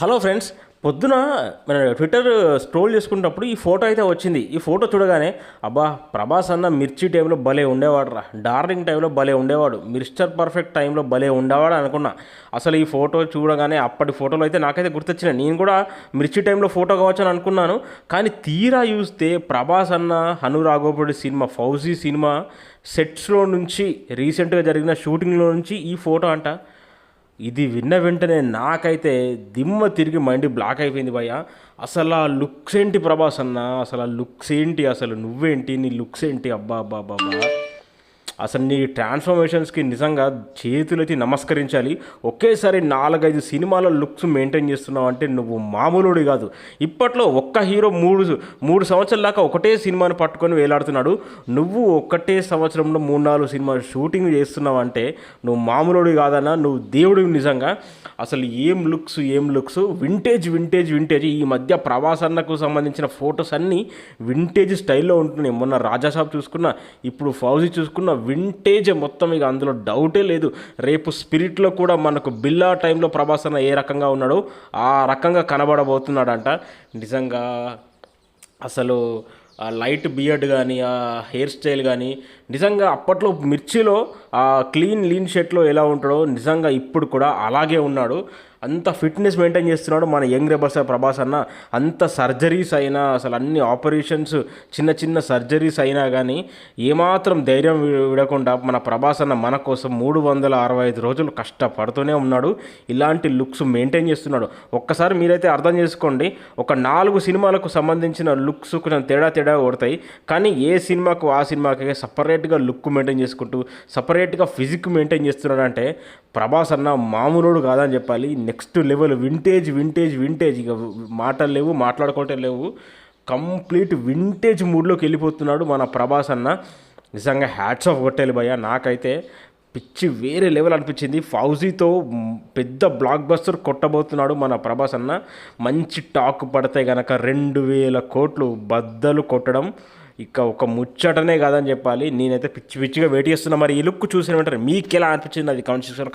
Hello friends, పొద్దున మన Twitter scroll చేసుకున్నప్పుడు ఈ ఫోటో అయితే వచ్చింది. ఈ ఫోటో చూడగానే అబ్బా, ప్రభాస్ అన్న మిర్చి టైంలో భలే ఉండేవాడు రా, డార్లింగ్ టైంలో భలే ఉండేవాడు, మిస్టర్ పర్ఫెక్ట్ టైంలో భలే ఉండేవాడు అనుకున్నా. అసలు ఈ ఫోటో చూడగానే అప్పటి ఫోటోలు అయితే నాకైతే గుర్తొచ్చినాయి. నేను కూడా మిర్చి టైంలో ఫోటో కావచ్చు అని అనుకున్నాను. కానీ తీరా చూస్తే ప్రభాస్ అన్న హనురాఘోపుడి సినిమా ఫౌజీ సినిమా సెట్స్లో నుంచి రీసెంట్గా జరిగిన షూటింగ్లో నుంచి ఈ ఫోటో అంట. ఇది విన్న వెంటనే నాకైతే దిమ్మ తిరిగి మైండ్ బ్లాక్ అయిపోయింది భయ్య. అసలు ఆ లుక్స్ ఏంటి ప్రభాస్ అన్న, అసలు ఆ లుక్స్ ఏంటి, అసలు నువ్వేంటి, నీ లుక్స్ ఏంటి, అబ్బా అబ్బా అబ్బా అబ్బా. అసలు నీ ట్రాన్స్ఫర్మేషన్స్కి నిజంగా చేతులెత్తి నమస్కరించాలి. ఒకేసారి 4-5 సినిమాల లుక్స్ మెయింటైన్ చేస్తున్నావు అంటే నువ్వు మామూలుడి కాదు. ఇప్పట్లో ఒక్క హీరో మూడు సంవత్సరాల దాకా ఒకటే సినిమాని పట్టుకొని వేలాడుతున్నాడు. నువ్వు ఒకటే సంవత్సరంలో 3-4 సినిమాలు షూటింగ్ చేస్తున్నావు అంటే నువ్వు మామూలుడి కాదన్నా, నువ్వు దేవుడివి నిజంగా. అసలు ఏం లుక్స్, వింటేజ్ వింటేజ్ వింటేజ్. ఈ మధ్య ప్రభాస్ అన్నకు సంబంధించిన ఫొటోస్ అన్నీ వింటేజ్ స్టైల్లో ఉంటున్నాయి. మొన్న రాజాసాబ్ చూసుకున్నా, ఇప్పుడు ఫౌజీ చూసుకున్న వింటేజ్ మొత్తం, ఇక అందులో డౌటే లేదు. రేపు స్పిరిట్లో కూడా మనకు బిల్లా టైంలో ప్రభాస్ అన్న ఏ రకంగా ఉన్నాడో ఆ రకంగా కనబడబోతున్నాడంట. నిజంగా అసలు ఆ లైట్ బియర్డ్ కానీ, ఆ హెయిర్ స్టైల్ కానీ, నిజంగా అప్పట్లో మిర్చిలో ఆ లీన్ షర్ట్లో ఎలా ఉంటాడో నిజంగా ఇప్పుడు కూడా అలాగే ఉన్నాడు. అంత ఫిట్నెస్ మెయింటైన్ చేస్తున్నాడు మన యంగ్ రెబల్ స్టార్ ప్రభాస్ అన్న. అంత సర్జరీస్ అయినా, అసలు అన్ని ఆపరేషన్స్, చిన్న చిన్న సర్జరీస్ అయినా కానీ ఏమాత్రం ధైర్యం విడకుండా మన ప్రభాస్ అన్న మన కోసం 365 రోజులు కష్టపడుతూనే ఉన్నాడు. ఇలాంటి లుక్స్ మెయింటైన్ చేస్తున్నాడు. ఒక్కసారి మీరైతే అర్థం చేసుకోండి, ఒక 4 సినిమాలకు సంబంధించిన లుక్స్ కొంచెం తేడా కొడతాయి. కానీ ఏ సినిమాకు ఆ సినిమాకి సపరేట్గా లుక్ మెయింటైన్ చేసుకుంటూ సపరేట్గా ఫిజిక్ మెయింటైన్ చేస్తున్నాడంటే ప్రభాస్ అన్న మామూలుడు కాదని చెప్పాలి. Next level vintage. ఇక మాటలు లేవు, మాట్లాడుకోవటం లేవు. కంప్లీట్ వింటేజ్ మూడ్లోకి వెళ్ళిపోతున్నాడు మన ప్రభాస్ అన్న. నిజంగా హ్యాట్స్ ఆఫ్ కొట్టాలి భయ్య. నాకైతే పిచ్చి వేరే లెవెల్ అనిపించింది. ఫౌజీతో పెద్ద బ్లాక్ బస్టర్ కొట్టబోతున్నాడు మన ప్రభాస్ అన్న. మంచి టాక్ పడితే కనుక 2000 కోట్లు బద్దలు కొట్టడం ఇక ఒక ముచ్చటనే కాదని చెప్పాలి. నేనైతే పిచ్చిగా వెయిట్ చేస్తున్నా. మరి ఈ లుక్ చూసిన వెంటనే మీకు ఎలా అనిపించింది అది కామెంట్ సెక్షన్లో